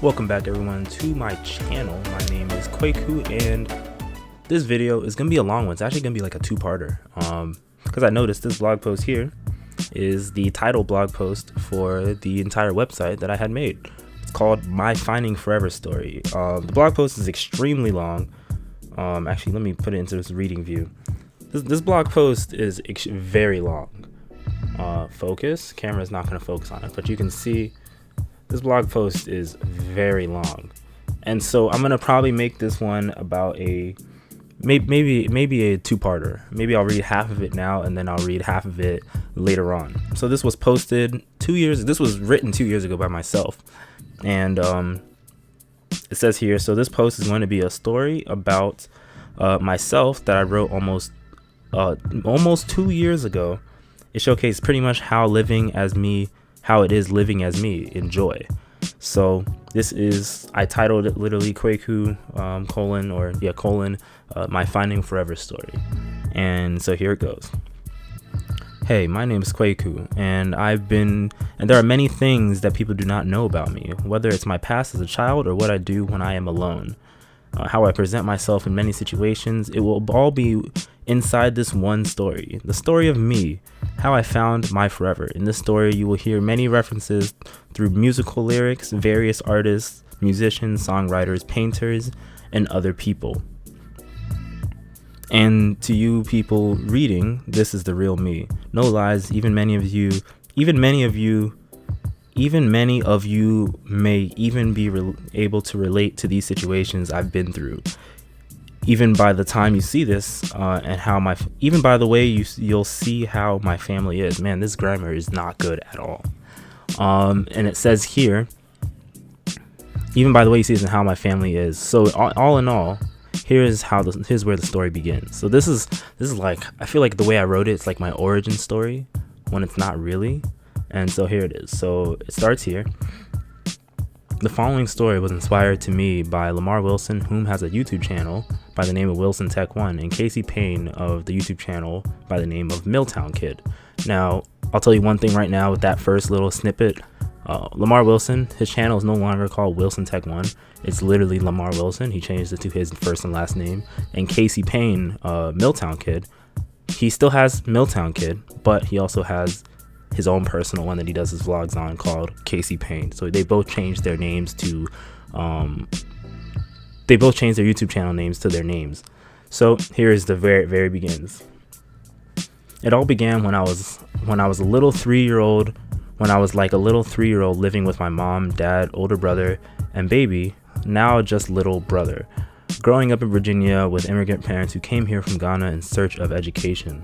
Welcome back everyone to my channel. My name is Kweku and this video is going to be a long one. It's actually going to be like a two-parter because I noticed this blog post here is the title blog post for the entire website that I had made. It's called My Finding Forever Story. The blog post is extremely long. Actually, let me put it into this reading view. This blog post is very long. Focus. Camera is not going to focus on it, but you can see this blog post is very long, and so I'm gonna probably make this one about a maybe a two-parter. Maybe I'll read half of it now and then I'll read half of it later on. So this was posted this was written 2 years ago by myself, and it says here, so this post is going to be a story about myself that I wrote almost 2 years ago. It showcased pretty much how it is living as me. Enjoy. So this is, I titled it literally Kweku colon My Finding Forever Story. And so here it goes. Hey, my name is Kweku, and there are many things that people do not know about me, whether it's my past as a child or what I do when I am alone. How I present myself in many situations, it will all be inside this one story, the story of me, how I found my forever. In this story, you will hear many references through musical lyrics, various artists, musicians, songwriters, painters, and other people. And to you people reading, this is the real me. No lies. Even many of you may even be able to relate to these situations I've been through. Even by the time you see this, and even by the way you'll see how my family is. Man, this grammar is not good at all. And it says here, even by the way you see this and how my family is. So all in all, here's where the story begins. So this is like, I feel like the way I wrote it's like my origin story when it's not really. And so here it is. So it starts here. The following story was inspired to me by Lamar Wilson, whom has a YouTube channel by the name of Wilson Tech 1, and Casey Payne of the YouTube channel by the name of Milltown Kid. Now, I'll tell you one thing right now with that first little snippet. Lamar Wilson, his channel is no longer called Wilson Tech 1. It's literally Lamar Wilson. He changed it to his first and last name. And Casey Payne, Milltown Kid, he still has Milltown Kid, but he also has his own personal one that he does his vlogs on called Casey Payne. So they both changed their names to they both changed their YouTube channel names to their names. So here is the very begins. It all began when I was a little 3-year-old, when I was like a little 3-year-old living with my mom, dad, older brother, and baby, now just little brother. Growing up in Virginia with immigrant parents who came here from Ghana in search of education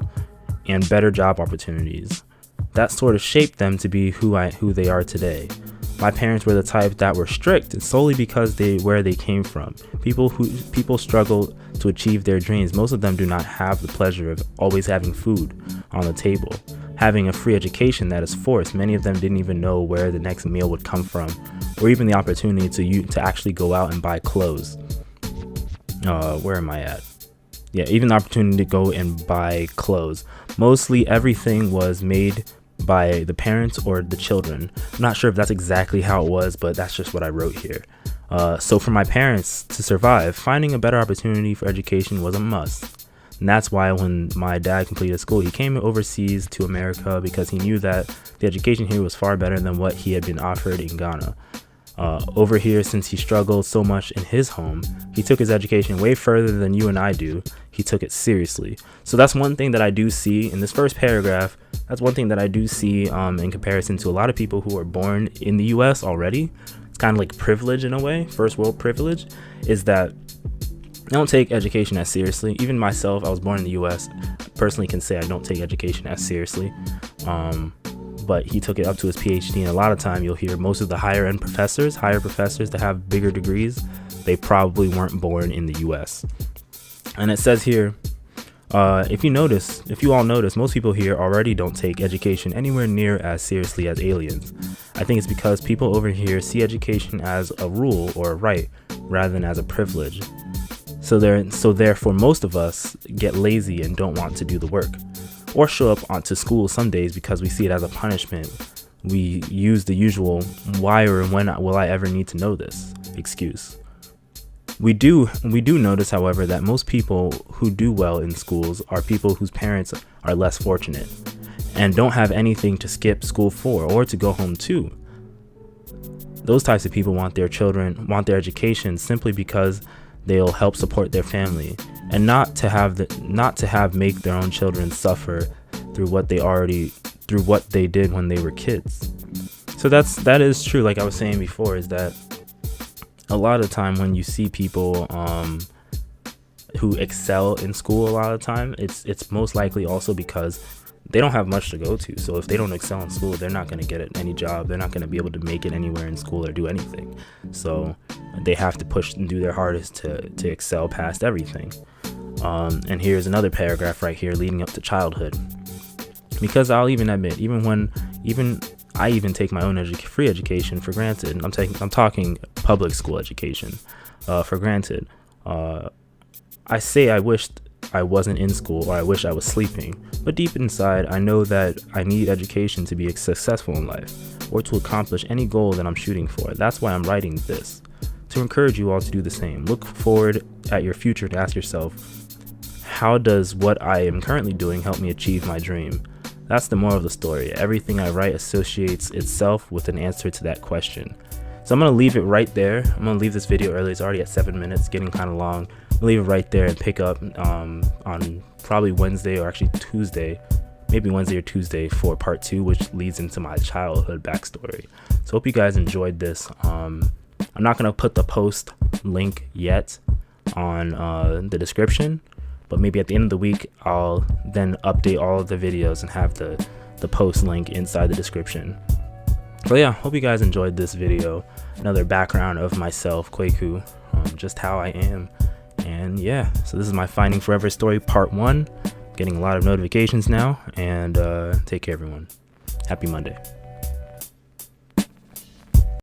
and better job opportunities. That sort of shaped them to be who they are today. My parents were the type that were strict solely because where they came from. People struggle to achieve their dreams. Most of them do not have the pleasure of always having food on the table, having a free education that is forced. Many of them didn't even know where the next meal would come from, or even the opportunity to actually go out and buy clothes. Where am I at? Yeah, even the opportunity to go and buy clothes. Mostly everything was made by the parents or the children. I'm not sure if that's exactly how it was, but that's just what I wrote here. So for my parents to survive, finding a better opportunity for education was a must. And that's why when my dad completed school, he came overseas to America because he knew that the education here was far better than what he had been offered in Ghana. Over here, since he struggled so much in his home, he took his education way further than you and I do. He took it seriously. So that's one thing that I do see in this first paragraph. That's one thing that I do see in comparison to a lot of people who are born in the US already. It's kind of like privilege in a way, first world privilege, is that I don't take education as seriously. Even myself, I was born in the US. I personally can say I don't take education as seriously. But he took it up to his PhD, and a lot of time you'll hear most of the higher professors that have bigger degrees, they probably weren't born in the US. And it says here, if you all notice, most people here already don't take education anywhere near as seriously as aliens. I think it's because people over here see education as a rule or a right rather than as a privilege. So therefore most of us get lazy and don't want to do the work, or show up onto school some days because we see it as a punishment we use the usual why or when will I ever need to know this excuse. We do notice, however, that most people who do well in schools are people whose parents are less fortunate and don't have anything to skip school for or to go home to. Those types of people want their education simply because they'll help support their family, and not to have make their own children suffer through what they did when they were kids. So that is true. Like I was saying before, is that a lot of time when you see people who excel in school, a lot of time it's most likely also because they don't have much to go to. So if they don't excel in school, they're not going to get any job. They're not going to be able to make it anywhere in school or do anything. So they have to push and do their hardest to excel past everything. And here's another paragraph right here leading up to childhood. Because I'll even admit, I even take my own free education for granted. I'm talking public school education for granted. I say I wished I wasn't in school, or I wish I was sleeping, but deep inside I know that I need education to be successful in life, or to accomplish any goal that I'm shooting for. That's why I'm writing this, to encourage you all to do the same. Look forward at your future and ask yourself, how does what I am currently doing help me achieve my dream? That's the moral of the story. Everything I write associates itself with an answer to that question. So I'm going to leave it right there. I'm going to leave this video early. It's already at 7 minutes, getting kind of long. I'll leave it right there and pick up on probably Wednesday, or actually Tuesday, maybe Wednesday or Tuesday, for part 2, which leads into my childhood backstory. So hope you guys enjoyed this. I'm not going to put the post link yet on the description, but maybe at the end of the week, I'll then update all of the videos and have the post link inside the description. So yeah, hope you guys enjoyed this video. Another background of myself, Kweku, just how I am. And yeah, so this is my Finding Forever story, part 1. Getting a lot of notifications now, and take care, everyone. Happy Monday.